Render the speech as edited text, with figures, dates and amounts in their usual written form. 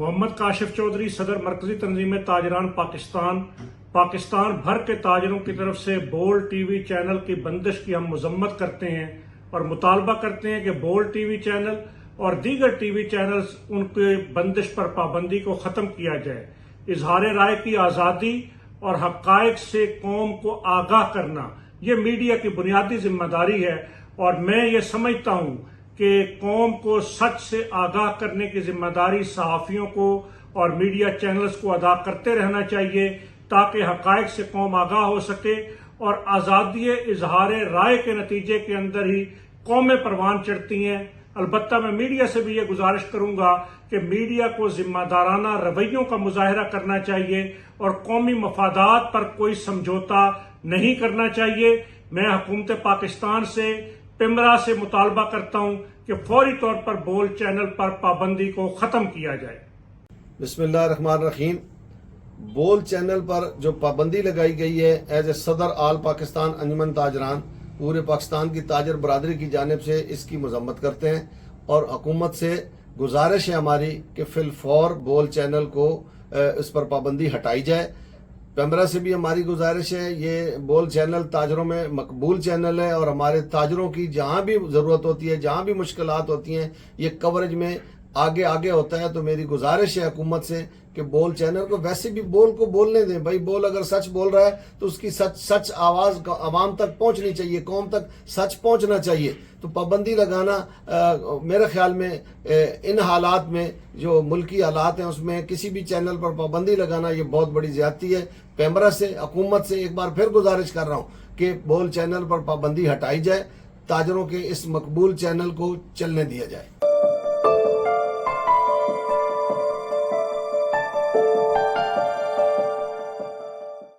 मोहम्मद काशिफ चौधरी सदर मरकजी तंजीम ताजरान पाकिस्तान भर के ताजरों की तरफ से बोल टीवी चैनल की बंदिश की हम मजम्मत करते हैं और मुतालबा करते हैं कि बोल टीवी चैनल और दीगर टीवी चैनल्स उनके बंदिश पर पाबंदी को ख़त्म किया जाए। इजहार राय की आज़ादी और हक़ाइक़ से कौम को आगाह करना ये मीडिया की बुनियादी जिम्मेदारी है और मैं ये समझता हूँ कि कौम को सच से आगाह करने की जिम्मेदारी सहाफ़ियों को और मीडिया चैनल्स को अदा करते रहना चाहिए ताकि हक़ाइक़ से कौम आगाह हो सके और आज़ादी इजहार राय के नतीजे के अंदर ही कौमें परवान चढ़ती हैं। अलबत्ता मैं मीडिया से भी ये गुजारिश करूंगा कि मीडिया को जिम्मेदाराना रवैयों का मुजाहरा करना चाहिए और कौमी मफादात पर कोई समझौता नहीं करना चाहिए। मैं हुकूमत पाकिस्तान से पिमरा से मुतालबा करता हूं कि फौरी तौर पर बोल चैनल पर पाबंदी को ख़त्म किया जाए। बिस्मिल्लाहिर्रहमानिर्रहीम। बोल चैनल पर जो पाबंदी लगाई गई है एज ए सदर आल पाकिस्तान अंजुमन ताजरान पूरे पाकिस्तान की ताजर बरादरी की जानिब से इसकी मजम्मत करते हैं और हुकूमत से गुजारिश है हमारी कि फिलफौर बोल चैनल को इस पर पाबंदी हटाई जाए। पिमरा से भी हमारी गुजारिश है, ये बोल चैनल ताजरों में मकबूल चैनल है और हमारे ताजरों की जहाँ भी ज़रूरत होती है, जहाँ भी मुश्किलात होती हैं, ये कवरेज में आगे होता है। तो मेरी गुजारिश है हुकूमत से कि बोल चैनल को वैसे भी बोल को बोलने दें। भाई बोल अगर सच बोल रहा है तो उसकी सच आवाज़ आवाम तक पहुंचनी चाहिए, कौम तक सच पहुंचना चाहिए। तो पाबंदी लगाना मेरे ख्याल में इन हालात में जो मुल्की हालात हैं उसमें किसी भी चैनल पर पाबंदी लगाना ये बहुत बड़ी ज़्यादती है। पिमरा से हुकूमत से एक बार फिर गुजारिश कर रहा हूँ कि बोल चैनल पर पाबंदी हटाई जाए, ताजरों के इस मकबूल चैनल को चलने दिया जाए।